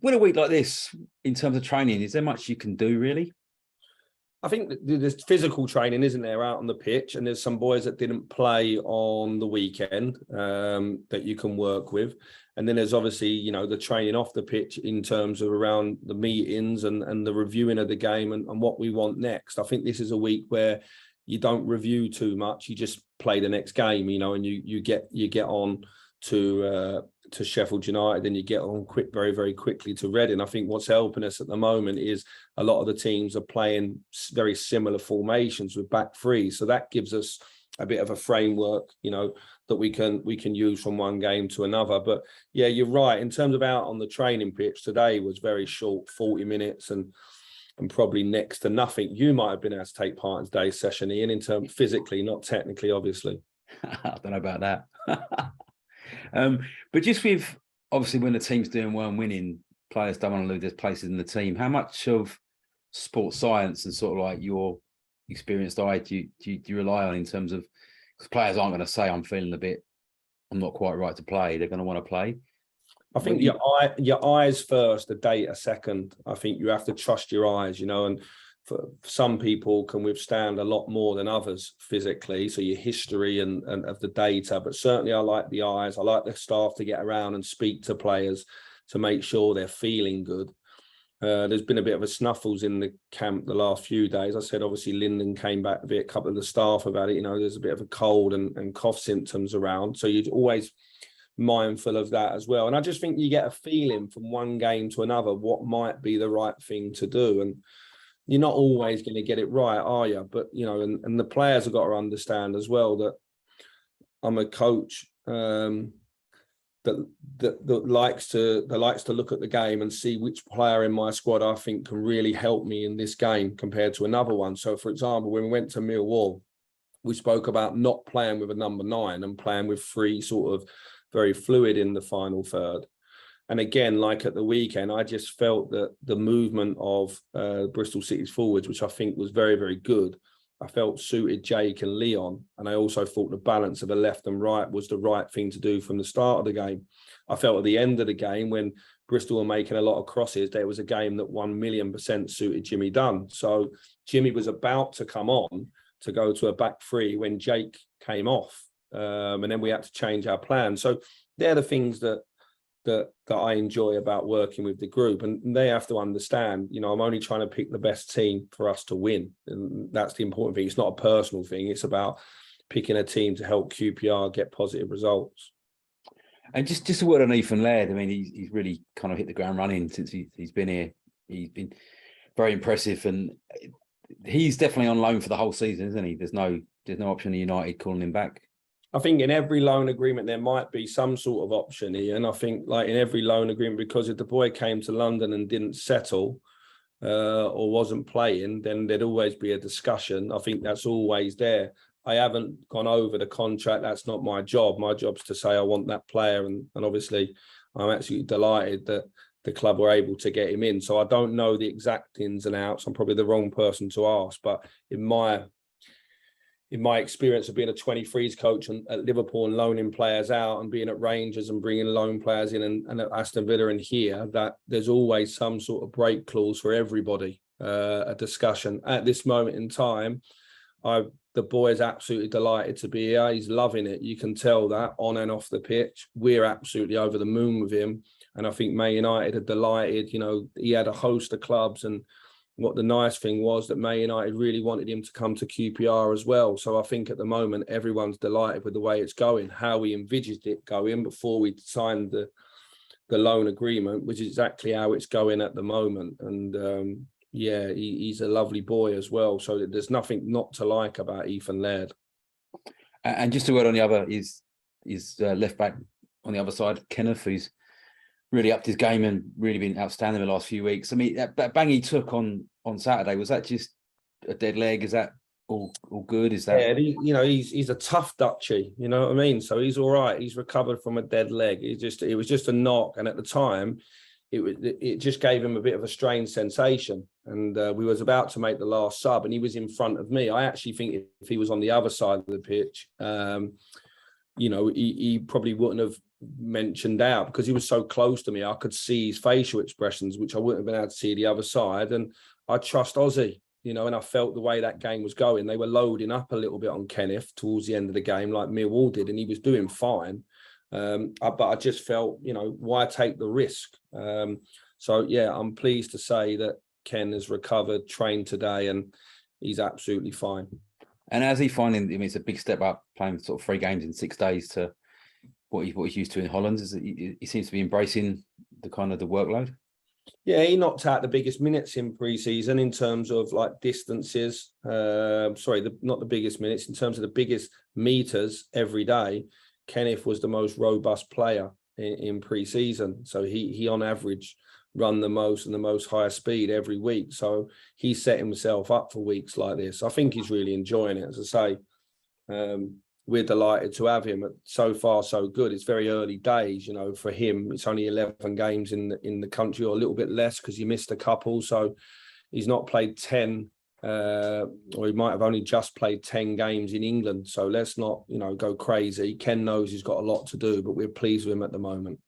with a week like this, in terms of training, is there much you can do really? I think there's physical training, isn't there, out on the pitch, and there's some boys that didn't play on the weekend that you can work with. And then there's obviously, you know, the training off the pitch in terms of around the meetings and the reviewing of the game and what we want next. I think this is a week where you don't review too much. You just play the next game, you know, and you get on to Sheffield United, and you get on very, very quickly to Reading. I think what's helping us at the moment is a lot of the teams are playing very similar formations with back three. So that gives us a bit of a framework, you know, that we can use from one game to another. But yeah, you're right. In terms of out on the training pitch, today was very short, 40 minutes and probably next to nothing. You might have been able to take part in today's session, Ian, in terms physically, not technically, obviously. I don't know about that. But just with, obviously, when the team's doing well and winning, players don't want to lose their places in the team. How much of sports science and sort of like your experienced eye do you rely on in terms of, because players aren't going to say, I'm not quite right to play. They're going to want to play. I think your eyes first, the data second. I think you have to trust your eyes, you know, and for some people can withstand a lot more than others physically. So your history and of the data, but certainly I like the eyes. I like the staff to get around and speak to players to make sure they're feeling good. There's been a bit of a snuffles in the camp the last few days. I said, obviously, Lyndon came back a bit, a couple of the staff about it. You know, there's a bit of a cold and cough symptoms around. So you're always mindful of that as well. And I just think you get a feeling from one game to another what might be the right thing to do. And you're not always going to get it right, are you? But, you know, and the players have got to understand as well that I'm a coach that likes to look at the game and see which player in my squad I think can really help me in this game compared to another one. So, for example, when we went to Millwall, we spoke about not playing with a number 9 and playing with 3 sort of very fluid in the final third. And again, like at the weekend, I just felt that the movement of Bristol City's forwards, which I think was very, very good, I felt suited Jake and Leon. And I also thought the balance of the left and right was the right thing to do from the start of the game. I felt at the end of the game, when Bristol were making a lot of crosses, there was a game that 1,000,000% suited Jimmy Dunn. So Jimmy was about to come on to go to a back 3 when Jake came off. And then we had to change our plan. So they're the things that I enjoy about working with the group, and they have to understand, you know, I'm only trying to pick the best team for us to win, and that's the important thing. It's not a personal thing. It's about picking a team to help QPR get positive results. And just a word on Ethan Laird. I mean, he's really kind of hit the ground running since he's been here. He's been very impressive, and he's definitely on loan for the whole season, isn't he? There's no option of United calling him back. I think in every loan agreement, there might be some sort of option here. And I think like in every loan agreement, because if the boy came to London and didn't settle or wasn't playing, then there'd always be a discussion. I think that's always there. I haven't gone over the contract. That's not my job. My job's to say I want that player. And obviously, I'm absolutely delighted that the club were able to get him in. So I don't know the exact ins and outs. I'm probably the wrong person to ask. But in my experience of being a 23s coach and at Liverpool and loaning players out, and being at Rangers and bringing loan players in, and at Aston Villa and here, that there's always some sort of break clause for everybody, a discussion. At this moment in time, the boy is absolutely delighted to be here. He's loving it. You can tell that on and off the pitch. We're absolutely over the moon with him. And I think Man United are delighted. You know, he had a host of clubs, and what the nice thing was that Man United really wanted him to come to QPR as well. So I think at the moment, everyone's delighted with the way it's going, how we envisaged it going before we signed the loan agreement, which is exactly how it's going at the moment. And yeah, he's a lovely boy as well. So there's nothing not to like about Ethan Laird. And just a word on the other is left back on the other side, Kenneth, who's really upped his game and really been outstanding the last few weeks. I mean, that bang he took on Saturday, was that just a dead leg? Is that all good? Is that? Yeah, he's a tough Dutchie, you know what I mean? So he's all right. He's recovered from a dead leg. It was just a knock, and at the time, it just gave him a bit of a strange sensation. And we was about to make the last sub, and he was in front of me. I actually think if he was on the other side of the pitch, you know, he probably wouldn't have mentioned out, because he was so close to me. I could see his facial expressions, which I wouldn't have been able to see the other side. And I trust Aussie, you know, and I felt the way that game was going. They were loading up a little bit on Kenneth towards the end of the game, like Millwall did, and he was doing fine. But I just felt, you know, why take the risk? So, yeah, I'm pleased to say that Ken has recovered, trained today, and he's absolutely fine. And as he finding, I mean, it's a big step up playing sort of 3 games in 6 days to what he's used to in Holland. Is that he seems to be embracing the kind of the workload? Yeah, he knocked out the biggest minutes in pre-season in terms of like distances. Not the biggest minutes, in terms of the biggest meters every day. Kenneth was the most robust player in pre-season. So he on average run the most and the most higher speed every week. So he's set himself up for weeks like this. I think he's really enjoying it. As I say, we're delighted to have him. So far, so good. It's very early days, you know, for him. It's only 11 games in the country, or a little bit less because he missed a couple. So he's not played 10, or he might have only just played 10 games in England. So let's not, you know, go crazy. Ken knows he's got a lot to do, but we're pleased with him at the moment.